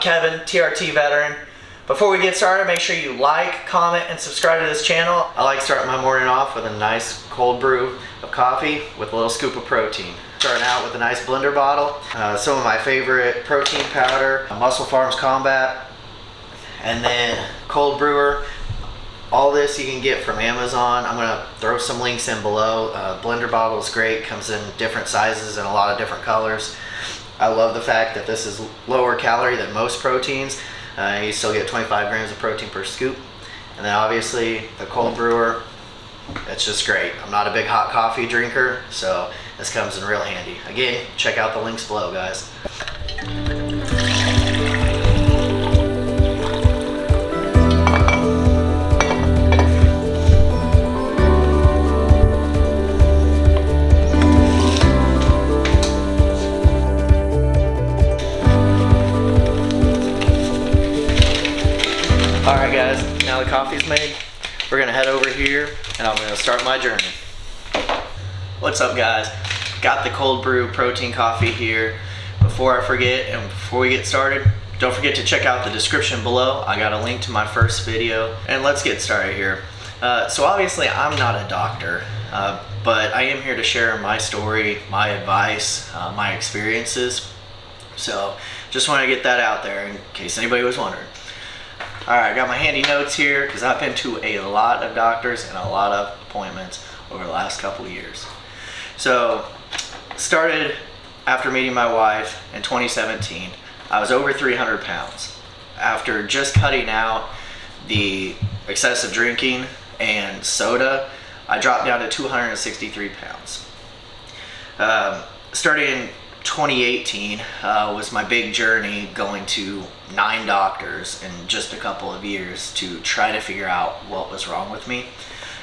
Kevin, TRT veteran. Before we get started, make sure you like, comment, and subscribe to this channel. I like starting my morning off with a nice cold brew of coffee with a little scoop of protein. Starting out with a nice blender bottle, some of my favorite protein powder, Muscle Farms Combat, and then cold brewer. All this you can get from Amazon. I'm gonna throw some links in below. Blender bottle is great, comes in different sizes and a lot of different colors. I love the fact that this is lower calorie than most proteins. You still get 25 grams of protein per scoop. And then obviously the cold brewer, it's just great. I'm not a big hot coffee drinker, so this comes in real handy. Again, check out the links below, guys. Alright guys, now the coffee's made, we're gonna head over here and I'm gonna start my journey. What's up guys? Got the cold brew protein coffee here. Before I forget and before we get started, don't forget to check out the description below. I got a link to my first video and let's get started here. So obviously I'm not a doctor, but I am here to share my story, my advice, my experiences. So just want to get that out there in case anybody was wondering. Alright, I got my handy notes here because I've been to a lot of doctors and a lot of appointments over the last couple of years. So, started after meeting my wife in 2017. I was over 300 pounds. After just cutting out the excessive drinking and soda, I dropped down to 263 pounds. Starting in 2018 was my big journey, going to 9 doctors in just a couple of years to try to figure out what was wrong with me.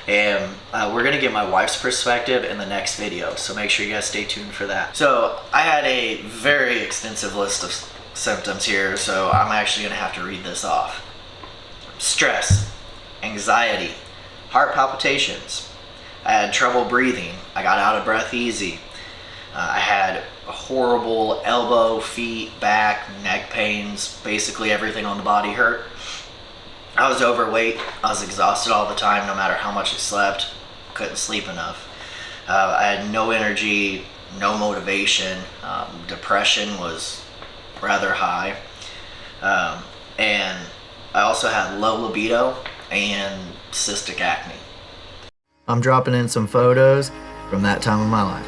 And we're gonna get my wife's perspective in the next video, so make sure you guys stay tuned for that. So I had a very extensive list of symptoms here, so I'm actually gonna have to read this off. Stress, anxiety, heart palpitations. I had trouble breathing. I got out of breath easy. I had horrible elbow, feet, back, neck pains. Basically everything on the body hurt. I was overweight. I was exhausted all the time, no matter how much I slept. Couldn't sleep enough. I had no energy, no motivation. Depression was rather high. And I also had low libido and cystic acne. I'm dropping in some photos from that time of my life.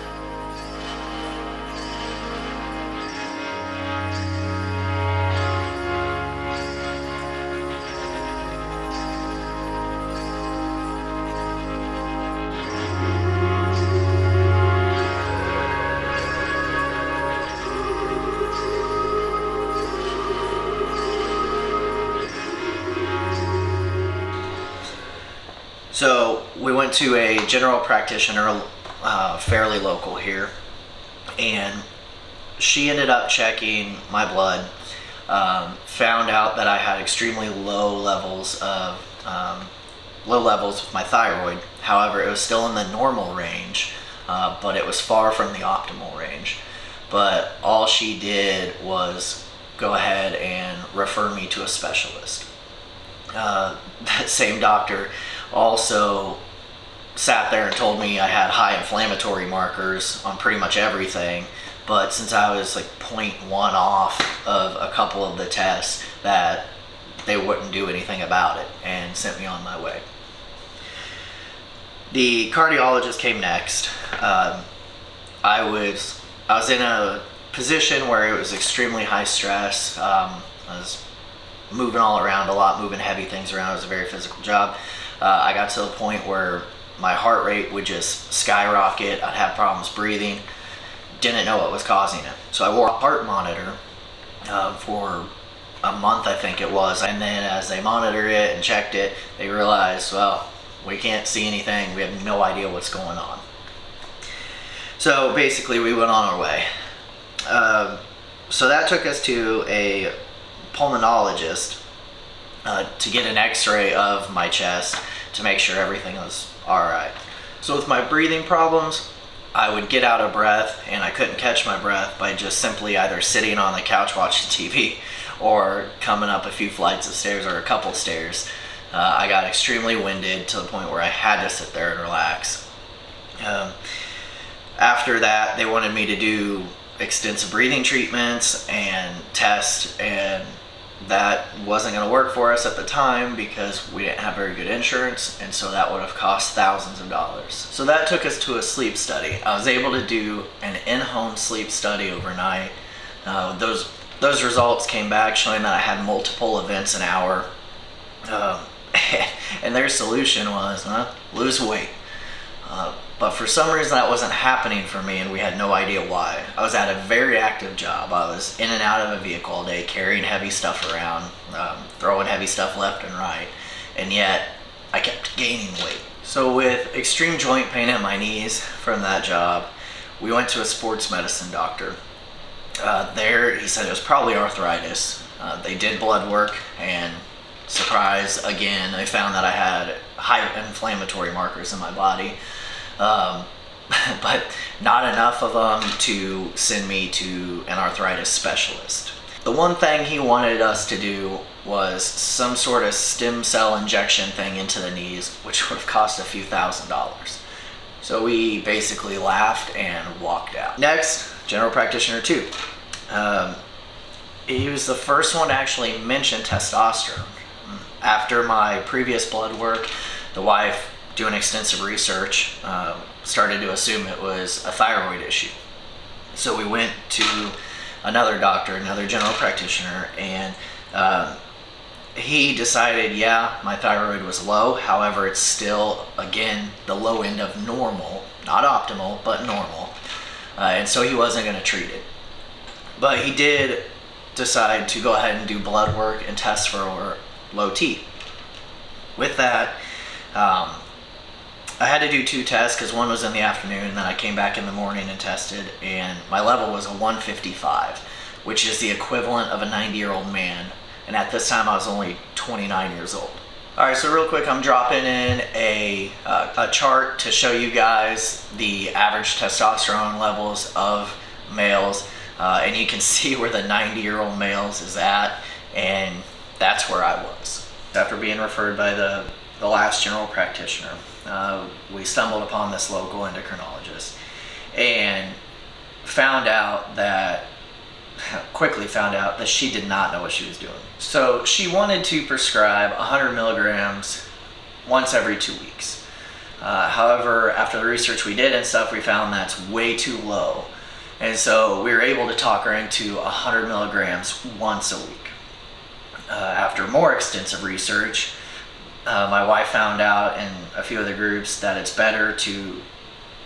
So we went to a general practitioner, fairly local here, and she ended up checking my blood, found out that I had extremely low levels of my thyroid. However, it was still in the normal range, but it was far from the optimal range. But all she did was go ahead and refer me to a specialist. That same doctor also sat there and told me I had high inflammatory markers on pretty much everything, but since I was like 0.1 off of a couple of the tests, that they wouldn't do anything about it and sent me on my way. The cardiologist came next. I was in a position where it was extremely high stress. I was moving all around a lot, moving heavy things around. It was a very physical job. I got to the point where my heart rate would just skyrocket. I'd have problems breathing. Didn't know what was causing it. So I wore a heart monitor for a month, I think it was. And then as they monitored it and checked it, they realized, well, we can't see anything. We have no idea what's going on. So basically we went on our way. So that took us to a pulmonologist to get an x-ray of my chest to make sure everything was alright. So with my breathing problems, I would get out of breath and I couldn't catch my breath by just simply either sitting on the couch watching TV or coming up a few flights of stairs or a couple stairs, I got extremely winded to the point where I had to sit there and relax. After that, they wanted me to do extensive breathing treatments and tests, and that wasn't going to work for us at the time because we didn't have very good insurance, and so that would have cost thousands of dollars. So that took us to a sleep study. I was able to do an in-home sleep study overnight. Those results came back showing that I had multiple events an hour, and their solution was lose weight. But for some reason that wasn't happening for me, and we had no idea why. I was at a very active job. I was in and out of a vehicle all day, carrying heavy stuff around, throwing heavy stuff left and right, and yet I kept gaining weight. So with extreme joint pain in my knees from that job, we went to a sports medicine doctor. There, he said it was probably arthritis. They did blood work, and surprise, again, they found that I had high inflammatory markers in my body. But not enough of them to send me to an arthritis specialist. The one thing he wanted us to do was some sort of stem cell injection thing into the knees, which would have cost a few $1,000s. So we basically laughed and walked out. Next, general practitioner 2. He was the first one to actually mention testosterone. After my previous blood work, the wife, doing extensive research, started to assume it was a thyroid issue. So we went to another doctor, another general practitioner, and he decided, yeah, my thyroid was low. However, it's still, again, the low end of normal, not optimal, but normal. And so he wasn't going to treat it. But he did decide to go ahead and do blood work and test for low T. With that, I had to do 2 tests because one was in the afternoon, and then I came back in the morning and tested, and my level was a 155, which is the equivalent of a 90-year-old man, and at this time I was only 29 years old. Alright, so real quick, I'm dropping in a chart to show you guys the average testosterone levels of males, and you can see where the 90-year-old males is at, and that's where I was. After being referred by the last general practitioner, we stumbled upon this local endocrinologist and quickly found out that she did not know what she was doing. So she wanted to prescribe 100 milligrams once every 2 weeks. However, after the research we did and stuff, we found that's way too low. And so we were able to talk her into 100 milligrams once a week. After more extensive research, my wife found out in a few other groups that it's better to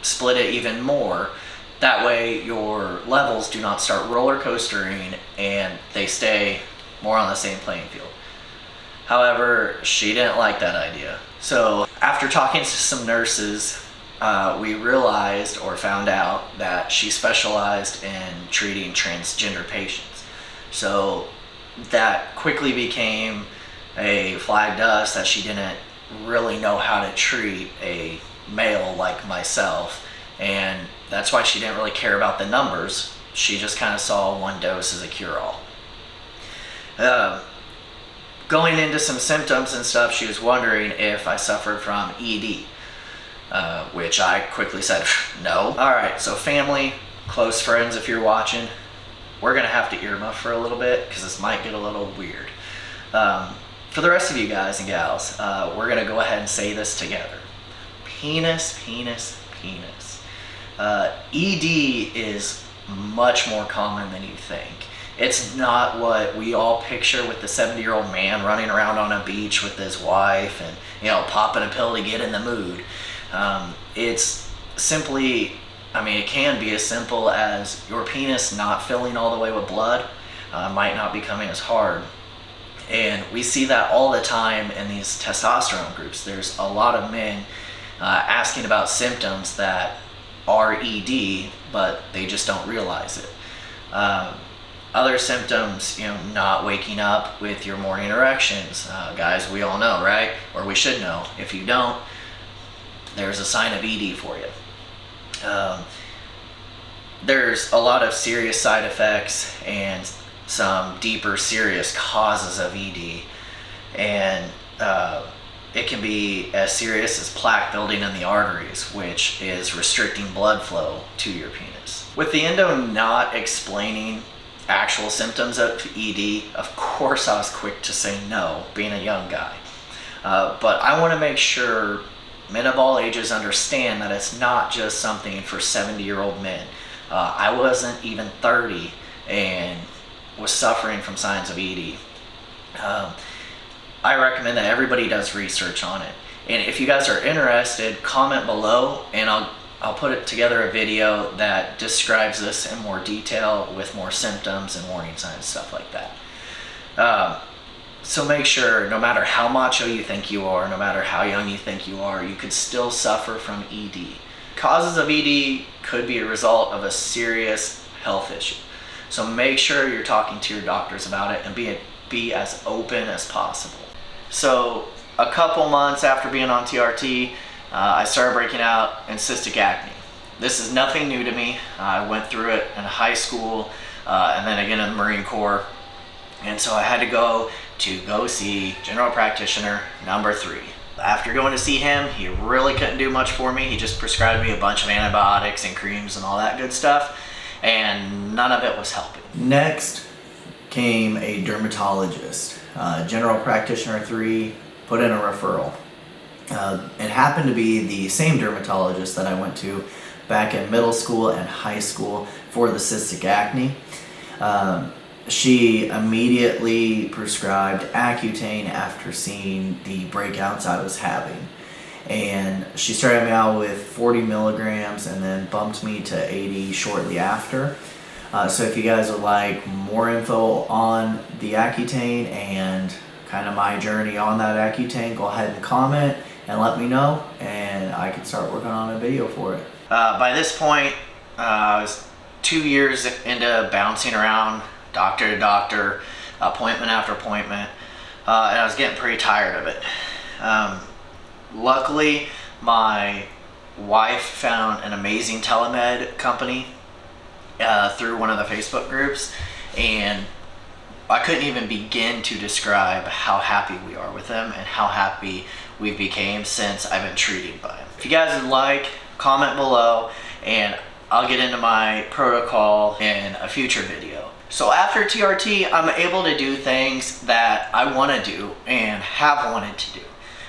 split it even more. That way your levels do not start roller coastering and they stay more on the same playing field. However, she didn't like that idea. So after talking to some nurses, we realized or found out that she specialized in treating transgender patients. So that quickly became a flag to us that she didn't really know how to treat a male like myself, and that's why she didn't really care about the numbers. She just kind of saw one dose as a cure-all. Going into some symptoms and stuff, she was wondering if I suffered from ED, which I quickly said no. Alright, so family, close friends, if you're watching, we're gonna have to earmuff for a little bit because this might get a little weird. For the rest of you guys and gals, we're gonna go ahead and say this together. Penis, penis, penis. ED is much more common than you think. It's not what we all picture with the 70-year-old man running around on a beach with his wife and, popping a pill to get in the mood. It's simply, it can be as simple as your penis not filling all the way with blood, might not be coming as hard. And we see that all the time in these testosterone groups. There's a lot of men asking about symptoms that are ED, but they just don't realize it. Other symptoms, not waking up with your morning erections. Guys, we all know, right? Or we should know. If you don't, there's a sign of ED for you. There's a lot of serious side effects, and some deeper, serious causes of ED, and it can be as serious as plaque building in the arteries, which is restricting blood flow to your penis. With the endo not explaining actual symptoms of ED, of course I was quick to say no, being a young guy. But I want to make sure men of all ages understand that it's not just something for 70-year-old men. I wasn't even 30 and was suffering from signs of ED. I recommend that everybody does research on it. And if you guys are interested, comment below and I'll put together a video that describes this in more detail with more symptoms and warning signs, stuff like that. So make sure, no matter how macho you think you are, no matter how young you think you are, you could still suffer from ED. Causes of ED could be a result of a serious health issue. So make sure you're talking to your doctors about it and be as open as possible. So a couple months after being on TRT, I started breaking out in cystic acne. This is nothing new to me. I went through it in high school and then again in the Marine Corps. And so I had to go see general practitioner number 3. After going to see him, he really couldn't do much for me. He just prescribed me a bunch of antibiotics and creams and all that good stuff, and none of it was helping. Next came a dermatologist. General practitioner 3 put in a referral. It happened to be the same dermatologist that I went to back in middle school and high school for the cystic acne. She immediately prescribed Accutane after seeing the breakouts I was having. And she started me out with 40 milligrams and then bumped me to 80 shortly after. So if you guys would like more info on the Accutane and kind of my journey on that Accutane, go ahead and comment and let me know, and I can start working on a video for it. By this point, I was 2 years into bouncing around doctor to doctor, appointment after appointment, and I was getting pretty tired of it. Luckily, my wife found an amazing telemed company through one of the Facebook groups, and I couldn't even begin to describe how happy we are with them and how happy we've became since I've been treated by them. If you guys would like, comment below and I'll get into my protocol in a future video. So after TRT, I'm able to do things that I want to do and have wanted to do.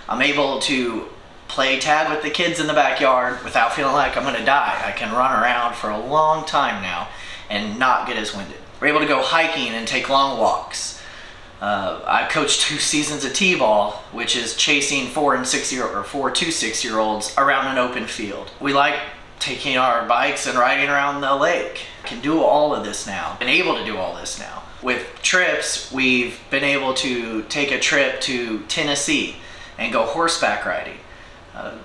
I'm able to play tag with the kids in the backyard without feeling like I'm going to die. I can run around for a long time now and not get as winded. We're able to go hiking and take long walks. I coached 2 seasons of T-ball, which is chasing 4 to 6-year-olds around an open field. We like taking our bikes and riding around the lake. I can do all of this now. Been able to do all this now. With trips, we've been able to take a trip to Tennessee and go horseback riding.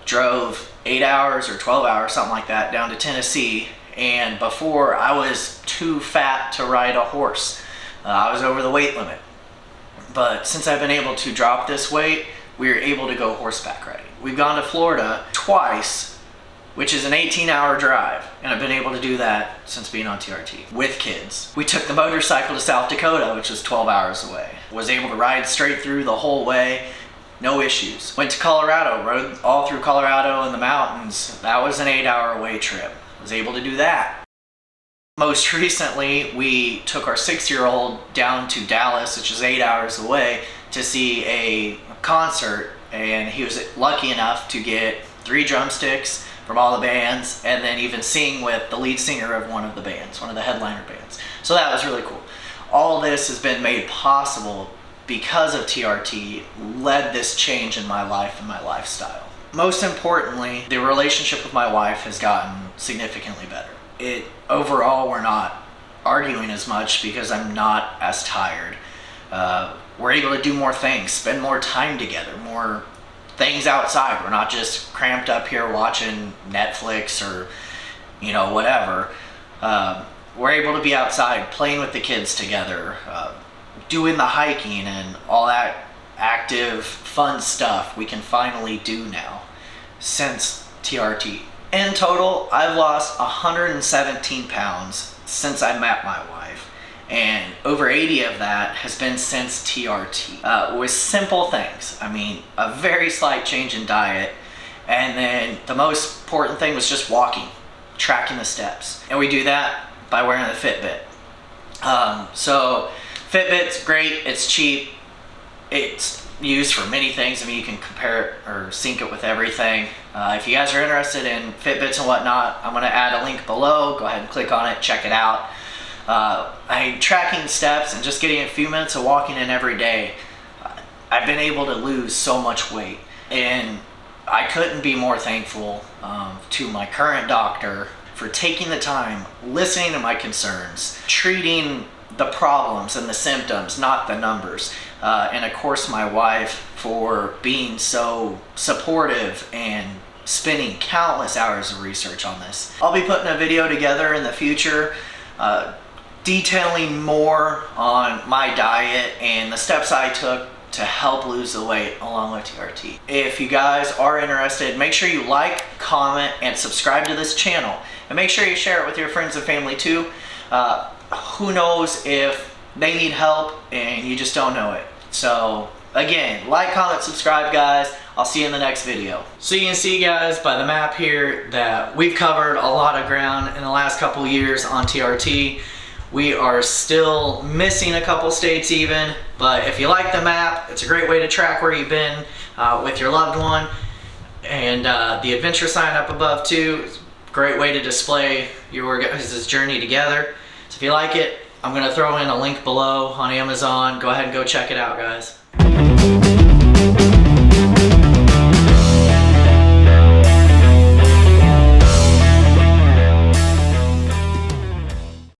Drove 8 hours or 12 hours, something like that, down to Tennessee. And before, I was too fat to ride a horse. I was over the weight limit. But since I've been able to drop this weight, we are able to go horseback riding. We've gone to Florida twice, which is an 18-hour drive, and I've been able to do that since being on TRT with kids. We took the motorcycle to South Dakota, which was 12 hours away. Was able to ride straight through the whole way, no issues. Went to Colorado, rode all through Colorado in the mountains. That was an 8-hour away trip. Was able to do that. Most recently, we took our 6-year-old down to Dallas, which is 8 hours away, to see a concert, and he was lucky enough to get 3 drumsticks from all the bands, and then even sing with the lead singer of one of the bands, one of the headliner bands. So that was really cool. All this has been made possible because of TRT, led this change in my life and my lifestyle. Most importantly, the relationship with my wife has gotten significantly better. Overall, we're not arguing as much because I'm not as tired. We're able to do more things, spend more time together, more things outside. We're not just cramped up here watching Netflix or, whatever. We're able to be outside, playing with the kids together, doing the hiking and all that active, fun stuff we can finally do now since TRT. In total, I've lost 117 pounds since I met my wife, and over 80 of that has been since TRT. With simple things. I mean, a very slight change in diet, and then the most important thing was just walking, tracking the steps. And we do that by wearing the Fitbit. So Fitbit's great, it's cheap, it's used for many things. I mean, you can compare it or sync it with everything. If you guys are interested in Fitbits and whatnot, I'm going to add a link below. Go ahead and click on it, check it out. Tracking steps and just getting a few minutes of walking in every day, I've been able to lose so much weight, and I couldn't be more thankful to my current doctor for taking the time, listening to my concerns, treating the problems and the symptoms, not the numbers. And of course my wife for being so supportive and spending countless hours of research on this. I'll be putting a video together in the future detailing more on my diet and the steps I took to help lose the weight along with TRT. If you guys are interested, make sure you like, comment, and subscribe to this channel. And make sure you share it with your friends and family too. Who knows if they need help and you just don't know it. So again, like, comment, subscribe, guys. I'll see you in the next video. So you can see, guys, by the map here that we've covered a lot of ground in the last couple years on TRT. We are still missing a couple states even, but if you like the map, it's a great way to track where you've been with your loved one. And the adventure sign up above too is a great way to display your guys' journey together. So if you like it, I'm going to throw in a link below on Amazon. Go ahead and go check it out, guys.